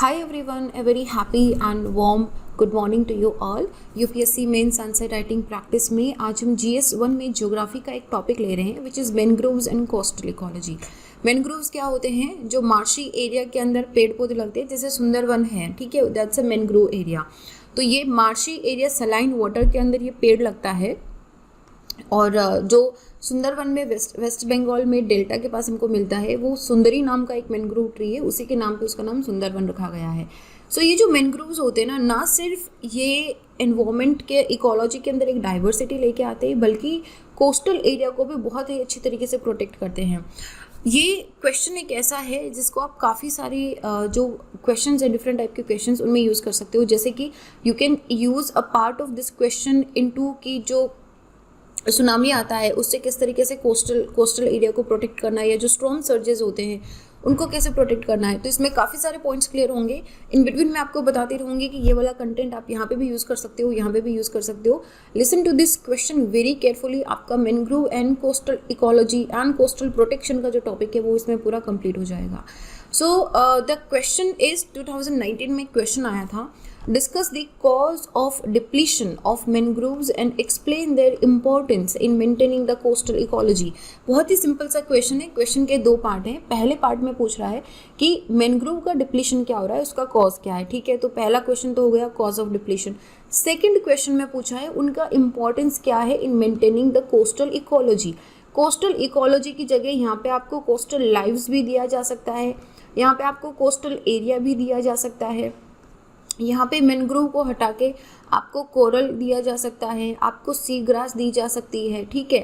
Hi everyone, a very happy and warm good morning to you all. UPSC mains answer writing practice में आज हम GS1 में geography का एक topic ले रहे हैं which is mangroves and coastal ecology. Mangroves क्या होते हैं? जो मार्शी एरिया के अंदर पेड़ पौधे लगते हैं, जैसे सुंदरवन है, ठीक है, दैट्स अ मैनग्रोव एरिया। तो ये मार्शी एरिया सलाइन वाटर के अंदर ये पेड़ लगता है। और जो सुंदरवन में वेस्ट बंगाल में डेल्टा के पास हमको मिलता है, वो सुंदरी नाम का एक मैनग्रोव ट्री है, उसी के नाम पे उसका नाम सुंदरवन रखा गया है। सो ये जो मैनग्रोव्स होते हैं ना सिर्फ ये एनवायरनमेंट के इकोलॉजी के अंदर एक डाइवर्सिटी लेके आते हैं, बल्कि कोस्टल एरिया को भी बहुत ही अच्छी तरीके से प्रोटेक्ट करते हैं। ये क्वेश्चन एक ऐसा है जिसको आप काफ़ी सारी जो क्वेश्चंस है, डिफरेंट टाइप के क्वेश्चंस उनमें यूज़ कर सकते हो। जैसे कि you can use a part of this question into कि जो सुनामी आता है उससे किस तरीके से कोस्टल एरिया को प्रोटेक्ट करना है, या जो स्ट्रॉन्ग सर्जेस होते हैं उनको कैसे प्रोटेक्ट करना है। तो इसमें काफ़ी सारे पॉइंट्स क्लियर होंगे। इन बिटवीन मैं आपको बताती रहूँगी कि ये वाला कंटेंट आप यहाँ पे भी यूज़ कर सकते हो, यहाँ पे भी यूज़ कर सकते हो। Listen to this question very carefully. आपका mangrove and coastal ecology and coastal protection का जो टॉपिक है वो इसमें पूरा कंप्लीट हो जाएगा। सो द क्वेश्चन इज 2019 में क्वेश्चन आया था, discuss the cause of depletion of mangroves and explain there importance in maintaining the coastal ecology. बहुत ही सिंपल सा क्वेश्चन है। क्वेश्चन के दो पार्ट हैं। पहले पार्ट में पूछ रहा है कि मैनग्रोव का डिप्लीशन क्या हो रहा है, उसका कॉज क्या है, ठीक है। तो पहला क्वेश्चन तो हो गया cause of depletion. Second question में पूछा है उनका इम्पोर्टेंस क्या है in maintaining the coastal ecology. Coastal ecology की जगह यहाँ पे आपको कोस्टल लाइव्स भी दिया जा सकता है, यहाँ पे आपको कोस्टल एरिया भी दिया जा सकता है, यहाँ पे मैनग्रोव को हटा के आपको कोरल दिया जा सकता है, आपको सी ग्रास दी जा सकती है, ठीक है।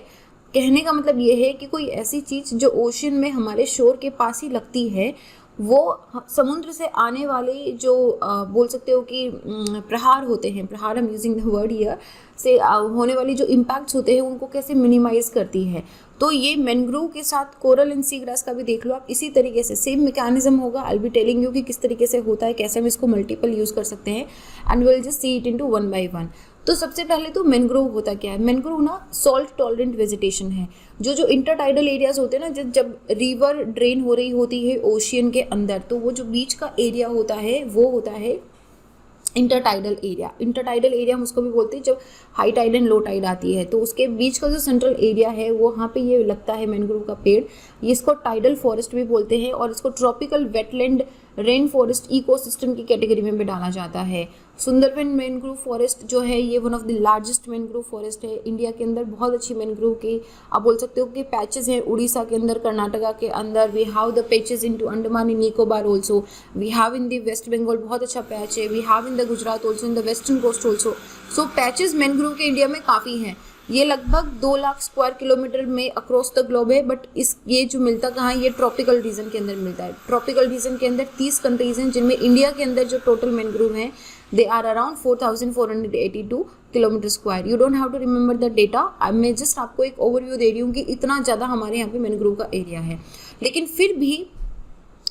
कहने का मतलब ये है कि कोई ऐसी चीज़ जो ओशन में हमारे शोर के पास ही लगती है, वो समुद्र से आने वाले जो बोल सकते हो कि प्रहार होते हैं, प्रहार, I am using the word here, से होने वाली जो इम्पैक्ट्स होते हैं उनको कैसे मिनिमाइज करती है। तो ये मैनग्रोव के साथ कोरल एंड सी ग्रास का भी देख लो आप, इसी तरीके से सेम मैकेनिज्म होगा। आई बी टेलिंग यू कि किस तरीके से होता है, कैसे हम इसको मल्टीपल यूज़ कर सकते हैं, and will just see it into one by one. तो सबसे पहले तो मैनग्रोव होता क्या है? मैनग्रोव ना सॉल्ट टॉलरेंट वेजिटेशन है। जो इंटरटाइडल एरियाज होते हैं ना, जब रिवर ड्रेन हो रही होती है ओशियन के अंदर, तो वो जो बीच का एरिया होता है वो होता है इंटरटाइडल एरिया। इंटरटाइडल एरिया हम उसको भी बोलते हैं जब high tide and low tide आती है, तो उसके बीच का जो सेंट्रल एरिया है वो वहाँ पे ये लगता है मैनग्रोव का पेड़। ये इसको टाइडल फॉरेस्ट भी बोलते हैं, और इसको tropical wetland rain forest ecosystem की कैटेगरी में भी डाला जाता है। सुंदरवन मैनग्रोव फॉरेस्ट जो है ये one of the largest mangrove forest है इंडिया के अंदर। बहुत अच्छी मैनग्रोव की आप बोल सकते हो कि पैचेस हैं उड़ीसा के अंदर, कर्नाटका के अंदर। We have the patches in to Andaman and Nicobar also, we have in the West Bengal बहुत अच्छा पैच है, we have in the Gujarat also, in the western coast also. So patches mangrove के इंडिया में काफ़ी हैं। ये लगभग 2 लाख स्क्वायर किलोमीटर में अक्रॉस द ग्लोब है, बट ये जो मिलता कहाँ है, ये ट्रॉपिकल रीजन के अंदर मिलता है। ट्रॉपिकल रीजन के अंदर 30 कंट्रीज हैं, जिनमें इंडिया के अंदर जो टोटल मैनग्रोव हैं they are around 4482 kilometre square. You don't have to remember the data, मैं जस्ट आपको एक ओवरव्यू दे रही हूँ कि इतना ज़्यादा हमारे यहाँ पे मैनग्रोव का एरिया है। लेकिन फिर भी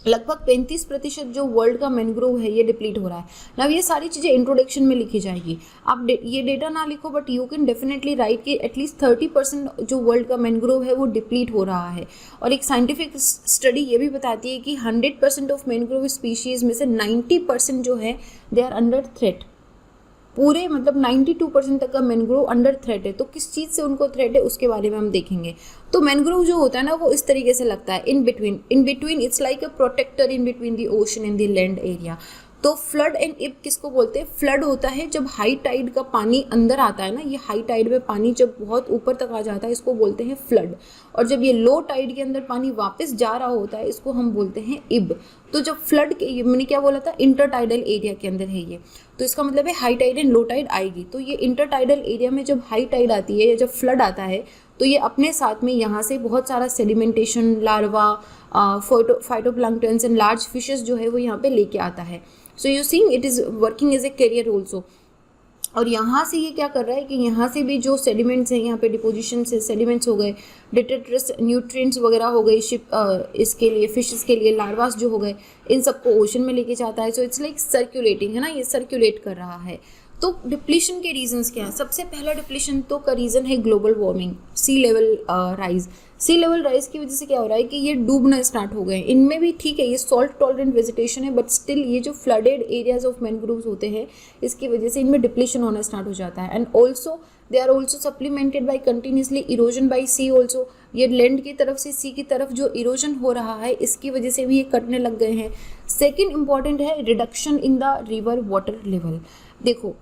लगभग 35% जो वर्ल्ड का मैनग्रोव है ये डिप्लीट हो रहा है ना। ये सारी चीज़ें इंट्रोडक्शन में लिखी जाएगी। आप ये डेटा ना लिखो, but you can definitely right कि एटलीस्ट 30% जो वर्ल्ड का मैनग्रोव है वो डिप्लीट हो रहा है। और एक साइंटिफिक स्टडी ये भी बताती है कि 100% ऑफ मैनग्रोव स्पीशीज़ में से 90% जो है दे आर अंडर थ्रेट। पूरे मतलब 92% तक का मैनग्रोव अंडर थ्रेट है। तो किस चीज़ से उनको थ्रेट है उसके बारे में हम देखेंगे। तो मैनग्रोव जो होता है ना वो इस तरीके से लगता है, in between it's like a protector in between the ocean and the land area. तो फ्लड एंड इब किसको बोलते हैं? फ्लड होता है जब हाई टाइड का पानी अंदर आता है ना, ये हाई टाइड में पानी जब बहुत ऊपर तक आ जाता है इसको बोलते हैं फ्लड। और जब ये लो टाइड के अंदर पानी वापस जा रहा होता है इसको हम बोलते हैं इब। तो जब फ्लड के, मैंने क्या बोला था, इंटरटाइडल एरिया के अंदर है ये, तो इसका मतलब है high tide and low tide आएगी। तो ये इंटरटाइडल एरिया में जब हाई टाइड आती है या जब फ्लड आता है तो ये अपने साथ में यहाँ से बहुत सारा sedimentation, larva, phytoplanktons and large fishes जो है वो यहाँ पे लेके आता है। So you seeing it is working as a carrier also. और यहाँ से ये क्या कर रहा है कि यहाँ से भी जो सेडिमेंट्स हैं, यहाँ पे डिपोजिशन से सेडिमेंट्स हो गए, डिट्रेटस न्यूट्रिएंट्स वगैरह हो गए इसके लिए, फिशेस के लिए, लार्वास जो हो गए, इन सबको ओशन में लेके जाता है। सो इट्स लाइक सर्कुलेटिंग, है ना, ये सर्कुलेट कर रहा है। तो डिप्लीशन के रीजंस क्या हैं? सबसे पहला डिप्लीशन तो का रीज़न है ग्लोबल वार्मिंग, सी लेवल राइज। सी लेवल राइज की वजह से क्या हो रहा है कि ये डूबना स्टार्ट हो गए। इनमें भी ठीक है, ये सॉल्ट टॉलरेंट वेजिटेशन है, बट स्टिल ये जो फ्लडेड एरियाज ऑफ मैनग्रोव्स होते हैं इसकी वजह से इनमें डिप्लीशन होना स्टार्ट हो जाता है। And also they are also supplemented by continuously erosion by sea also. ये लैंड की तरफ से सी की तरफ जो इरोजन हो रहा है इसकी वजह से भी ये कटने लग गए हैं। सेकेंड इंपॉर्टेंट है reduction in the river water level. देखो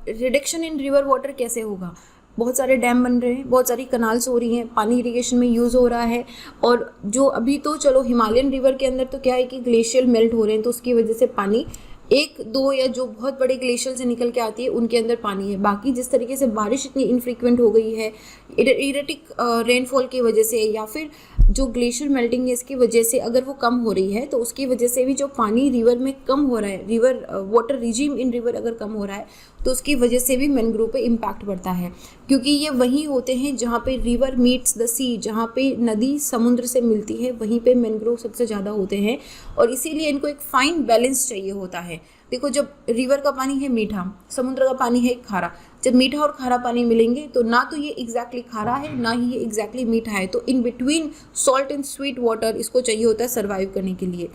रिडक्शन इन रिवर वाटर कैसे होगा, बहुत सारे डैम बन रहे हैं, बहुत सारी कनाल्स हो रही हैं, पानी इरिगेशन में यूज़ हो रहा है। और जो अभी तो चलो हिमालयन रिवर के अंदर तो क्या है कि ग्लेशियल मेल्ट हो रहे हैं, तो उसकी वजह से पानी एक दो या जो बहुत बड़े ग्लेशियर से निकल के आती है उनके अंदर पानी है। बाकी जिस तरीके से बारिश इतनी इनफ्रीक्वेंट हो गई है इरेटिक रेनफॉल की वजह से, या फिर जो ग्लेशियर मेल्टिंग है इसकी वजह से अगर वो कम हो रही है तो उसकी वजह से भी जो पानी रिवर में कम हो रहा है, रिवर वाटर रिजीम इन रिवर अगर कम हो रहा है तो उसकी वजह से भी मैनग्रोव पे इम्पैक्ट पड़ता है, क्योंकि ये वहीं होते हैं जहाँ पे रिवर मीट्स द सी, जहाँ पे नदी समुद्र से मिलती है वहीं पे मैनग्रोव सबसे ज़्यादा होते हैं। और इसीलिए इनको एक फाइन बैलेंस चाहिए होता है। देखो जब रिवर का पानी है मीठा, समुद्र का पानी है खारा, जब मीठा और खारा पानी मिलेंगे तो ना तो ये एग्जैक्टली खारा है ना ही ये एग्जैक्टली मीठा है, तो in between salt and sweet water इसको चाहिए होता है सर्वाइव करने के लिए।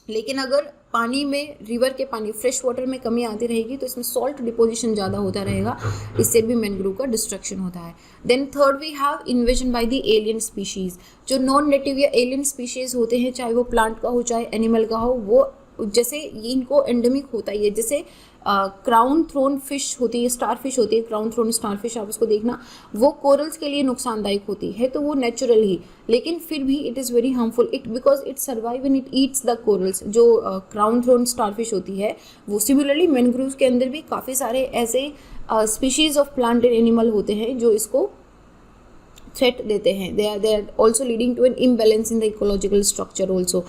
लेकिन अगर पानी में रिवर के पानी फ्रेश वाटर में कमी आती रहेगी तो इसमें सॉल्ट डिपोजिशन ज़्यादा होता रहेगा, इससे भी मैनग्रोव का डिस्ट्रक्शन होता है। Then third we have invasion by the alien species. जो नॉन नेटिव या एलियन स्पीशीज़ होते हैं, चाहे वो प्लांट का हो चाहे एनिमल का हो, वो जैसे इनको एंडेमिक होता है, जैसे क्राउन थ्रोन फिश होती है, स्टार फिश होती है, क्राउन थ्रोन स्टार फिश आप उसको देखना, वो कोरल्स के लिए नुकसानदायक होती है, तो वो नेचुरल ही, लेकिन फिर भी it is very harmful it because it survive and it eats the corals. जो क्राउन थ्रोन स्टार फिश होती है वो सिमिलरली मैनग्रोव्स के अंदर भी काफ़ी सारे ऐसे species of plant and animal होते हैं जो इसको थ्रेट देते हैं। They are also leading to an imbalance in the ecological structure also.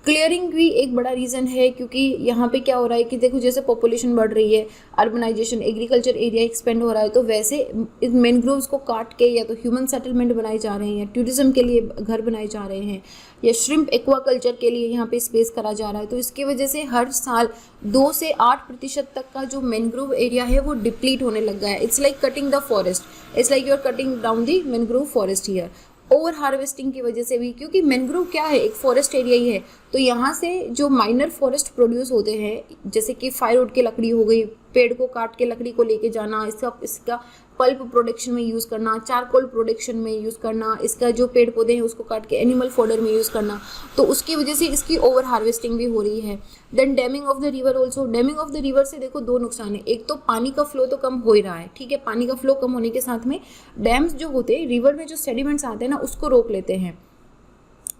Clearing भी एक बड़ा रीज़न है, क्योंकि यहाँ पे क्या हो रहा है कि देखो जैसे पॉपुलेशन बढ़ रही है, अर्बनाइजेशन, एग्रीकल्चर एरिया एक्सपेंड हो रहा है, तो वैसे इन मैनग्रोव्स को काट के या तो ह्यूमन सेटलमेंट बनाए जा रहे हैं, या टूरिज्म के लिए घर बनाए जा रहे हैं, या श्रिम्प एक्वाकल्चर के लिए यहाँ पे स्पेस करा जा रहा है। तो इसकी वजह से हर साल 2 से 8% तक का जो मैनग्रोव एरिया है वो डिप्लीट होने लग गया है। It's like cutting the forest, it's like you are cutting down the mangrove forest here. Over harvesting की वजह से भी, क्योंकि मैनग्रोव क्या है, एक फॉरेस्ट एरिया ही है, तो यहाँ से जो माइनर फॉरेस्ट प्रोड्यूस होते हैं, जैसे कि फायरवुड की लकड़ी हो गई, पेड़ को काट के लकड़ी को लेके जाना, इसका पल्प प्रोडक्शन में यूज़ करना, चारकोल प्रोडक्शन में यूज़ करना, इसका जो पेड़ पौधे हैं उसको काट के एनिमल फॉडर में यूज़ करना, तो उसकी वजह से इसकी ओवर हार्वेस्टिंग भी हो रही है। Then damming of the river also. Damming of the river से देखो 2 नुकसान है, एक तो पानी का फ्लो तो कम हो ही रहा है, ठीक है, पानी का फ्लो कम होने के साथ में डैम्स जो होते हैं, रिवर में जो सेडिमेंट्स आते हैं ना उसको रोक लेते हैं,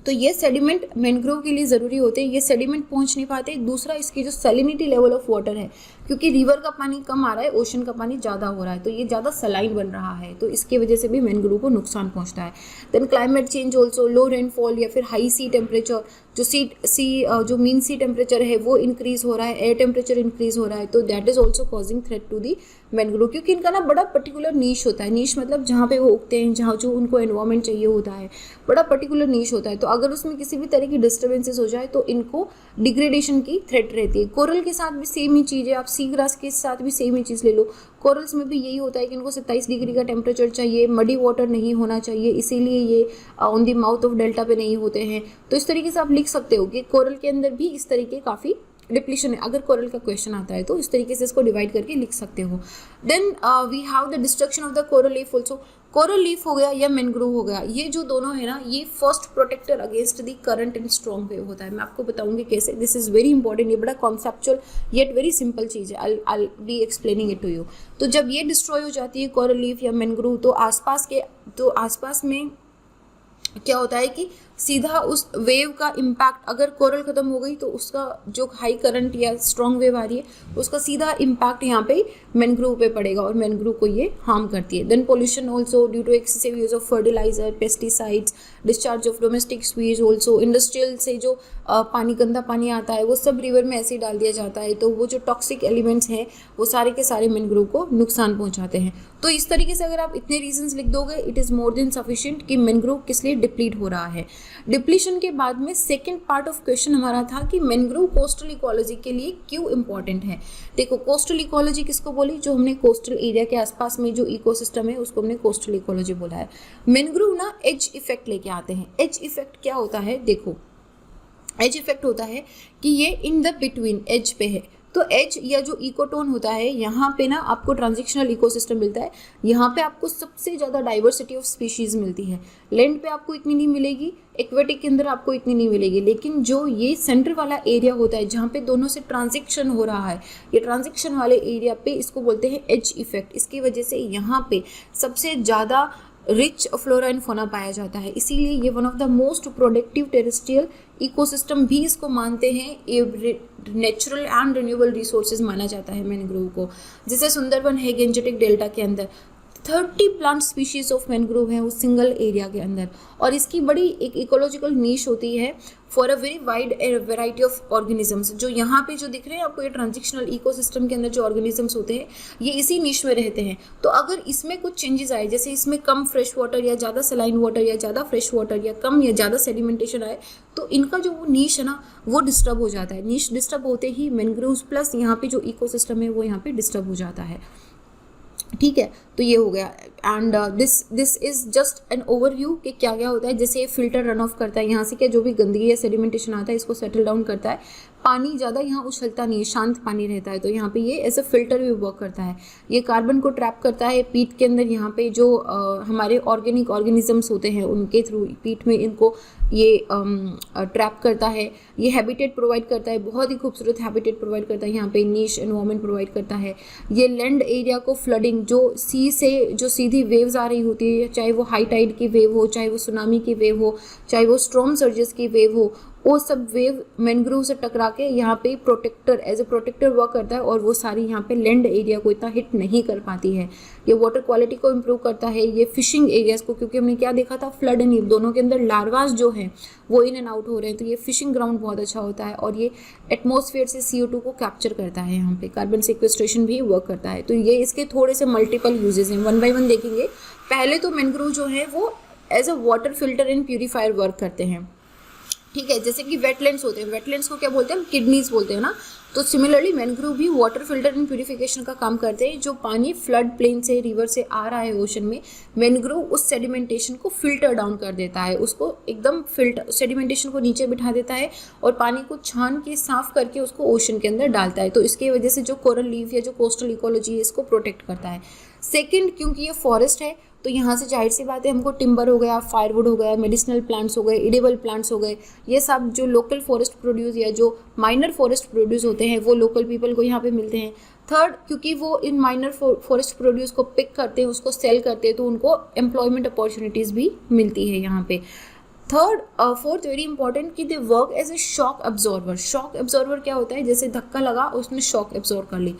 तो ये सेडिमेंट मैनग्रोव के लिए ज़रूरी होते हैं, ये सेडिमेंट पहुंच नहीं पाते। दूसरा इसकी जो सैलिनिटी लेवल ऑफ वाटर है, क्योंकि रिवर का पानी कम आ रहा है, ओशन का पानी ज़्यादा हो रहा है, तो ये ज़्यादा सलाइन बन रहा है, तो इसकी वजह से भी मैनग्रोव को नुकसान पहुंचता है। Then climate change also, low rainfall या फिर हाई सी टेम्परेचर, जो मीन सी टेम्परेचर है वो इंक्रीज़ हो रहा है, एयर टेम्परेचर इंक्रीज़ हो रहा है, तो that is also causing threat to the mangrove, क्योंकि इनका ना बड़ा पर्टिकुलर नीश होता है। नीश मतलब जहाँ पे वो उगते हैं, जहाँ जो उनको एनवायरनमेंट चाहिए होता है, बड़ा पर्टिकुलर नीश होता है, तो अगर उसमें किसी भी तरह की डिस्टर्बेंसेस हो जाए तो इनको डिग्रेडेशन की थ्रेट रहती है। कोरल के साथ भी सेम ही चीज़ है, आप सी ग्रास के साथ भी सेम ही चीज़ ले लो, कोरल्स में भी यही होता है कि इनको 27 डिग्री का टेम्परेचर चाहिए, मडी वाटर नहीं होना चाहिए, इसीलिए ये on the mouth of delta पे नहीं होते हैं। तो इस तरीके से आप लिख सकते हो कि कोरल के अंदर भी इस तरीके काफ़ी डिप्लीशन है। अगर कोरल का क्वेश्चन आता है तो इस तरीके से इसको डिवाइड करके लिख सकते हो। Then we have the destruction of the coral leaf also. Coral leaf हो गया या मैनग्रोव हो गया, ये जो दोनों है ना, ये first protector against the current and strong wave होता है। मैं आपको बताऊंगी कैसे, दिस इज वेरी इंपॉर्टेंट, ये बड़ा कॉन्सेप्चुअल येट वेरी सिंपल चीज़ है, I be explaining it to you. तो जब ये डिस्ट्रॉय हो जाती है कोरल लीफ या मैनग्रोव, तो आसपास में क्या होता है कि सीधा उस वेव का इम्पैक्ट, अगर कोरल ख़त्म हो गई तो उसका जो हाई करंट या स्ट्रॉन्ग वेव आ रही है उसका सीधा इम्पैक्ट यहाँ पे मैनग्रोव पे पड़ेगा और मैनग्रोव को ये हार्म करती है। Then pollution also due to excessive use of fertiliser, pesticides, discharge of domestic sewage also, industrial से जो पानी, गंदा पानी आता है वो सब रिवर में ऐसे ही डाल दिया जाता है, तो वो जो टॉक्सिक एलिमेंट्स हैं वो सारे के सारे मैनग्रोव को नुकसान पहुँचाते हैं। तो इस तरीके से अगर आप इतने रीजंस लिख दोगे, it is more than sufficient कि मैनग्रोव किस लिए डिप्लीट हो रहा है। डिप्लीशन के बाद में सेकेंड पार्ट ऑफ क्वेश्चन हमारा था कि मैंग्रोव कोस्टल इकोलॉजी के लिए क्यों इंपॉर्टेंट है। देखो कोस्टल इकोलॉजी किसको बोली, जो हमने कोस्टल एरिया के आसपास में जो इकोसिस्टम है उसको हमने कोस्टल इकोलॉजी बोला है। मैंग्रोव ना एज इफेक्ट लेके आते हैं। एज इफेक्ट क्या होता है, देखो एज इफेक्ट होता है कि ये इन द बिटवीन एज पे है, तो एज या जो इकोटोन होता है यहाँ पे ना आपको ट्रांजिशनल इकोसिस्टम मिलता है, यहाँ पे आपको सबसे ज़्यादा डाइवर्सिटी ऑफ स्पीशीज़ मिलती है। लैंड पे आपको इतनी नहीं मिलेगी, एक्वेटिक के अंदर आपको इतनी नहीं मिलेगी, लेकिन जो ये सेंटर वाला एरिया होता है जहाँ पे दोनों से ट्रांजिशन हो रहा है, ये ट्रांजिशन वाले एरिया पे इसको बोलते हैं एज इफेक्ट। इसकी वजह से यहाँ पे सबसे ज़्यादा रिच फ्लोरा एंड फौना पाया जाता है, इसीलिए ये one of the most productive terrestrial ecosystem भी इसको मानते हैं। ये नेचुरल एंड रिन्यूएबल रिसोर्सेज माना जाता है मैंग्रोव को। जैसे सुंदरबन है गेंजेटिक डेल्टा के अंदर 30 प्लांट स्पीशीज ऑफ मैंग्रोव है उस सिंगल एरिया के अंदर, और इसकी बड़ी एक इकोलॉजिकल नीश होती है for a very wide variety of organisms. जो यहाँ पे जो दिख रहे हैं आपको ये ट्रांजिशनल इकोसिस्टम के अंदर जो ऑर्गेनिजम्स होते हैं ये इसी नीश में रहते हैं। तो अगर इसमें कुछ चेंजेस आए, जैसे इसमें कम फ्रेश वाटर या ज़्यादा सलाइन वाटर या ज़्यादा फ्रेश वाटर या कम या ज़्यादा सेडिमेंटेशन आए, तो इनका जो वो नीश है ना वो डिस्टर्ब हो जाता है। नीश डिस्टर्ब होते ही मैंग्रोव्स प्लस यहाँ पे जो इकोसिस्टम है वो यहाँ पे डिस्टर्ब हो जाता है। ठीक है, तो ये हो गया। And this is just an overview कि क्या क्या होता है। जैसे ये फिल्टर रन ऑफ करता है, यहाँ से क्या जो भी गंदगी या सेडिमेंटेशन आता है इसको सेटल डाउन करता है। पानी ज़्यादा यहाँ उछलता नहीं है, शांत पानी रहता है, तो यहाँ पे ये एज अ फिल्टर भी वर्क करता है। ये कार्बन को ट्रैप करता है पीट के अंदर, यहाँ पे जो हमारे ऑर्गेनिक ऑर्गेनिजम्स होते हैं उनके थ्रू पीट में इनको ये ट्रैप करता है। ये हैबिटेट प्रोवाइड करता है, बहुत ही खूबसूरत हैबिटेट प्रोवाइड करता है, यहाँ पे नीश एनवायरनमेंट प्रोवाइड करता है। ये लैंड एरिया को फ्लडिंग, जो सी से जो सीधी वेव्स आ रही होती है, चाहे वो हाई टाइड की वेव हो, चाहे वो सुनामी की वेव हो, चाहे वो स्टॉर्म सर्जेस की वेव हो, वो सब वेव मैंग्रोव से टकरा के यहाँ पे protector as a protector work करता है, और वो सारी यहाँ पे लैंड एरिया को इतना हिट नहीं कर पाती है। ये वाटर क्वालिटी को इम्प्रूव करता है। ये फिशिंग एरियाज को, क्योंकि हमने क्या देखा था फ्लड एंड ईव दोनों के अंदर लार्वास जो हैं वो इन एंड आउट हो रहे हैं, तो ये फिशिंग ग्राउंड बहुत अच्छा होता है। और ये एटमॉस्फेयर से CO2 को कैप्चर करता है, यहाँ पे कार्बन सिक्वेस्ट्रेशन भी वर्क करता है। तो ये इसके थोड़े से मल्टीपल यूजेस हैं, वन बाई वन देखेंगे। पहले तो मैंग्रोव जो है वो as a water filter and purifier work करते हैं। ठीक है, जैसे कि वेटलैंड्स होते हैं, वेटलैंड्स को क्या बोलते हैं हम, किडनीज बोलते हैं ना। तो सिमिलरली मैंग्रोव भी वाटर फिल्टर एंड प्यूरिफिकेशन का काम करते हैं। जो पानी फ्लड प्लेन से रिवर से आ रहा है ओशन में, मैंग्रोव उस सेडिमेंटेशन को फिल्टर डाउन कर देता है, उसको एकदम फिल्टर सेडिमेंटेशन को नीचे बिठा देता है और पानी को छान के साफ करके उसको ओशन के अंदर डालता है। तो इसके वजह से जो कोरल लीफ या जो कोस्टल इकोलॉजी है इसको प्रोटेक्ट करता है। सेकेंड, क्योंकि ये फॉरेस्ट है तो यहाँ से जाहिर सी बात है हमको टिम्बर हो गया, फायरवुड हो गया, मेडिसिनल प्लांट्स हो गए, एडिबल प्लांट्स हो गए, ये सब जो लोकल फॉरेस्ट प्रोड्यूस या जो माइनर फॉरेस्ट प्रोड्यूस होते हैं वो लोकल पीपल को यहाँ पे मिलते हैं। थर्ड, क्योंकि वो इन माइनर फॉरेस्ट प्रोड्यूस को पिक करते हैं, उसको सेल करते हैं, तो उनको एम्प्लॉयमेंट अपॉर्चुनिटीज़ भी मिलती है यहाँ पे। थर्ड, फोर्थ वेरी इंपॉर्टेंट कि they work as a shock absorber. Shock absorber क्या होता है, जैसे धक्का लगा उसने शॉक एब्जॉर्व कर ली।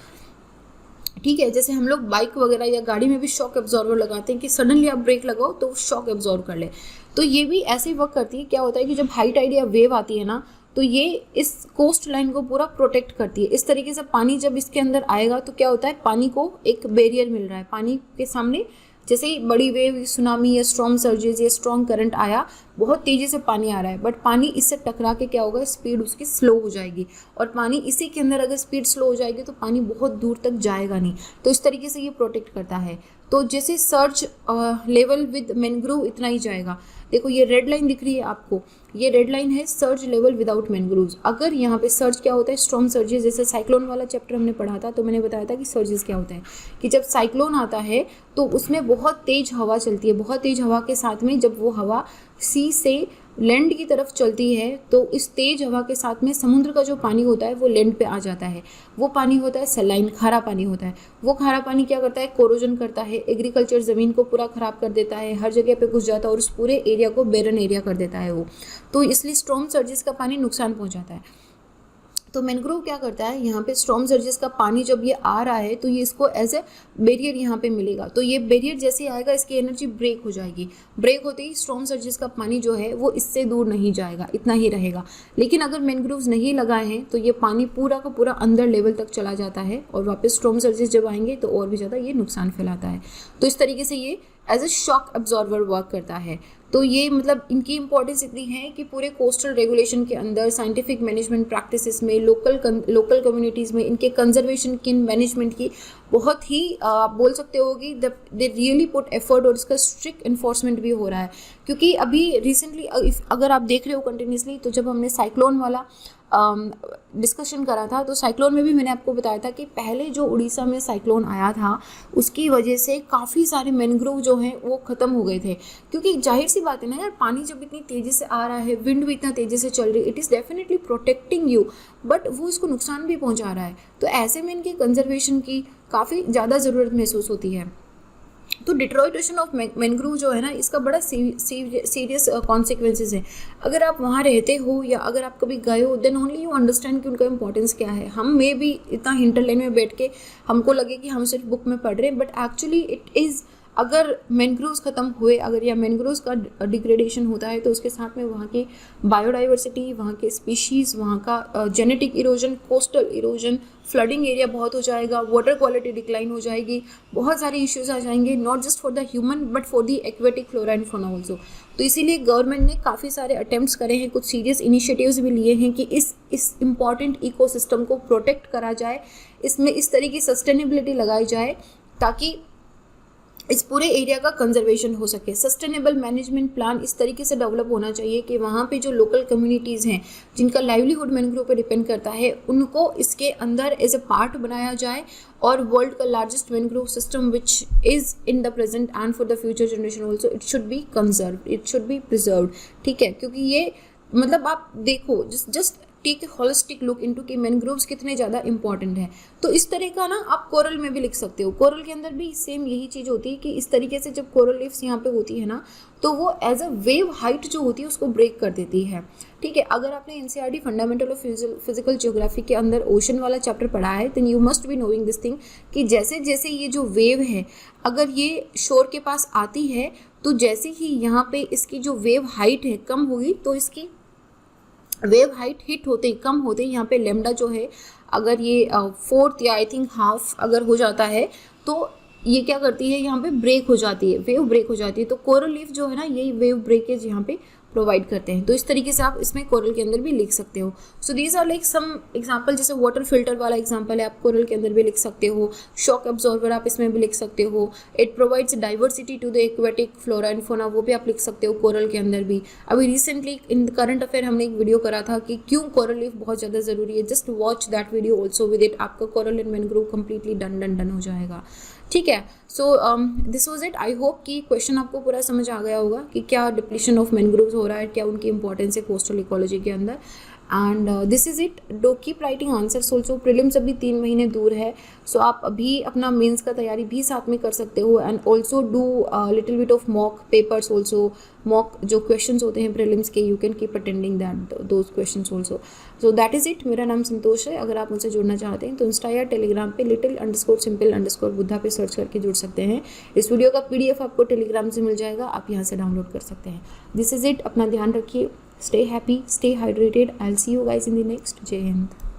ठीक है, जैसे हम लोग बाइक वगैरह या गाड़ी में भी शॉक एब्जॉर्वर लगाते हैं कि सडनली आप ब्रेक लगाओ तो शॉक एब्जॉर्व कर ले, तो ये भी ऐसे ही वर्क करती है। क्या होता है कि जब हाई टाइड या वेव आती है ना, तो ये इस कोस्ट लाइन को पूरा प्रोटेक्ट करती है। इस तरीके से पानी जब इसके अंदर आएगा तो क्या होता है, पानी को एक बैरियर मिल रहा है। पानी के सामने जैसे ही बड़ी वेव, सुनामी या स्टॉर्म सर्जेस या स्ट्रॉन्ग करंट आया, बहुत तेज़ी से पानी आ रहा है, बट पानी इससे टकरा के क्या होगा, स्पीड उसकी स्लो हो जाएगी, और पानी इसी के अंदर अगर स्पीड स्लो हो जाएगी तो पानी बहुत दूर तक जाएगा नहीं। तो इस तरीके से ये प्रोटेक्ट करता है। तो जैसे सर्च लेवल विद मैंग्रोव इतना ही जाएगा। देखो ये रेड लाइन दिख रही है आपको, ये रेड लाइन है सर्ज लेवल विदाउट मैंग्रोव्स। अगर यहाँ पे सर्ज क्या होता है, स्टॉर्म सर्जेस, जैसे साइक्लोन वाला चैप्टर हमने पढ़ा था तो मैंने बताया था कि सर्जेस क्या होता है, कि जब साइक्लोन आता है तो उसमें बहुत तेज़ हवा चलती है। बहुत तेज़ हवा के साथ में जब वो हवा सी से लैंड की तरफ चलती है तो इस तेज़ हवा के साथ में समुद्र का जो पानी होता है वो लैंड पे आ जाता है। वो पानी होता है सलाइन, खारा पानी होता है। वो खारा पानी क्या करता है, कोरोजन करता है, एग्रीकल्चर ज़मीन को पूरा ख़राब कर देता है, हर जगह पे घुस जाता है और उस पूरे एरिया को बेरन एरिया कर देता है वो। तो इसलिए स्टॉर्म सर्जेस का पानी नुकसान पहुँचाता है। तो मैंग्रोव क्या करता है, यहाँ पे स्टॉर्म सर्जेस का पानी जब ये आ रहा है तो ये इसको एज ए बैरियर यहाँ पे मिलेगा। तो ये बैरियर जैसे आएगा इसकी एनर्जी ब्रेक हो जाएगी। ब्रेक होते ही स्टॉर्म सर्जेस का पानी जो है वो इससे दूर नहीं जाएगा, इतना ही रहेगा। लेकिन अगर मैंग्रोव्स नहीं लगाए हैं तो ये पानी पूरा का पूरा अंदर लेवल तक चला जाता है और वापस स्टॉर्म सर्जेस जब आएंगे तो और भी ज़्यादा ये नुकसान फैलाता है। तो इस तरीके से ये as a shock absorber work करता है। तो ये मतलब इनकी इंपॉर्टेंस इतनी है कि पूरे कोस्टल रेगुलेशन के अंदर, साइंटिफिक मैनेजमेंट प्रैक्टिसेस में, लोकल कम्युनिटीज़ में इनके कंजर्वेशन की, मैनेजमेंट की बहुत ही आप बोल सकते हो कि दे रियली पुट एफर्ट, और इसका स्ट्रिक्ट इन्फोर्समेंट भी हो रहा है। क्योंकि अभी रिसेंटली अगर आप देख रहे हो कंटिन्यूसली, तो जब हमने साइक्लोन वाला डिस्कशन करा था, तो साइक्लोन में भी मैंने आपको बताया था कि पहले जो उड़ीसा में साइक्लोन आया था उसकी वजह से काफ़ी सारे मैनग्रोव जो हैं वो ख़त्म हो गए थे। क्योंकि जाहिर सी बात है ना यार, पानी जब इतनी तेज़ी से आ रहा है, विंड भी इतना तेज़ी से चल रही है, it is definitely protecting you, but वो इसको नुकसान भी पहुंचा रहा है। तो ऐसे में इनके कंजर्वेशन की काफ़ी ज़्यादा ज़रूरत महसूस होती है। तो डिट्रॉइटेशन ऑफ मैनग्रोव जो है ना, इसका बड़ा सीरियस कॉन्सिक्वेंसेस है। अगर आप वहाँ रहते हो या अगर आप कभी गए हो, देन ओनली यू अंडरस्टैंड कि उनका इंपॉर्टेंस क्या है। हम में भी इतना हिंटरलैंड में बैठ के हमको लगे कि हम सिर्फ बुक में पढ़ रहे हैं, बट एक्चुअली इट इज़, अगर मैनग्रोव्स ख़त्म हुए, अगर या मैनग्रोव्स का डिग्रेडेशन होता है, तो उसके साथ में वहाँ की बायोडाइवर्सिटी, वहाँ के स्पीशीज़, वहाँ का genetic erosion, coastal erosion, flooding area बहुत हो जाएगा, वाटर क्वालिटी डिक्लाइन हो जाएगी, बहुत सारे इश्यूज आ जाएंगे, not just for the human but for the aquatic flora and fauna also. तो इसीलिए गवर्नमेंट ने काफ़ी सारे अटेम्प्ट्स करे हैं, कुछ सीरियस इनिशिएटिव्स भी लिए हैं कि इस इम्पॉर्टेंट इकोसिस्टम को प्रोटेक्ट करा जाए, इसमें इस तरह की सस्टेनेबिलिटी लगाई जाए ताकि इस पूरे एरिया का कंजर्वेशन हो सके। सस्टेनेबल मैनेजमेंट प्लान इस तरीके से डेवलप होना चाहिए कि वहाँ पे जो लोकल कम्युनिटीज़ हैं, जिनका लाइवलीहुड मैनग्रोव पे डिपेंड करता है, उनको इसके अंदर एज ए पार्ट बनाया जाए, और वर्ल्ड का largest mangrove system which is in the present and for the future generation also, it should be conserve, it should be preserve. ठीक है, क्योंकि ये मतलब आप देखो, just take a holistic look into कि मैनग्रोव्स कितने ज़्यादा इंपॉर्टेंट है। तो इस तरह का ना आप कोरल में भी लिख सकते हो। कोरल के अंदर भी सेम यही चीज़ होती है कि इस तरीके से जब कोरल लीफ्स यहाँ पे होती है ना, तो वो एज अ वेव हाइट जो होती है उसको ब्रेक कर देती है। ठीक है, अगर आपने NCERT fundamental of physical geography के अंदर ओशन वाला चैप्टर पढ़ा है, then you must be knowing this thing कि जैसे जैसे ये जो वेव है, अगर ये शोर के पास आती है, तो जैसे ही यहाँ पे इसकी जो वेव हाइट है कम होगी, तो इसकी वेव हाइट हिट होते ही, कम होते ही यहाँ पे लेमडा जो है, अगर ये 4th या आई थिंक हाफ अगर हो जाता है, तो ये क्या करती है, यहाँ पे ब्रेक हो जाती है, वेव ब्रेक हो जाती है। तो कोरल लीफ जो है ना, यही वेव ब्रेकेज यहाँ पे प्रोवाइड करते हैं। तो इस तरीके से आप इसमें कोरल के अंदर भी लिख सकते हो। So these are like some example, जैसे वाटर फिल्टर वाला एग्जांपल है, आप कोरल के अंदर भी लिख सकते हो। शॉक एब्जॉर्बर आप इसमें भी लिख सकते हो। It provides diversity to the aquatic flora and fauna, वो भी आप लिख सकते हो कोरल के अंदर भी। अभी रिसेंटली इन करंट अफेयर हमने एक वीडियो करा था कि क्यों कोरल लीफ बहुत ज़्यादा ज़रूरी है। Just watch that video also, with it आपका coral and mangrove completely done हो जाएगा। ठीक है, so this was it. I hope कि क्वेश्चन आपको पूरा समझ आ गया होगा कि क्या डिप्लीशन ऑफ मैनग्रोव्स हो रहा है, क्या उनकी इंपॉर्टेंस है कोस्टल इकोलॉजी के अंदर। And this is it. Do keep writing answers also. Prelims अभी 3 महीने दूर है, सो आप अभी अपना मेंस का तैयारी भी साथ में कर सकते हो। And also do little bit of mock papers also. Mock जो क्वेश्चंस होते हैं प्रीलिम्स के, you can keep attending that those questions also. So that is it. मेरा नाम संतोष है। अगर आप मुझसे जुड़ना चाहते हैं तो इंस्टा या टेलीग्राम पे little_simple_बुद्धा पे सर्च करके जुड़ सकते हैं। इस वीडियो का PDF आपको टेलीग्राम से मिल जाएगा, आप यहाँ से डाउनलोड कर सकते हैं। This is it. अपना ध्यान रखिए। Stay happy, stay hydrated. I'll see you guys in the next. Jai Hind.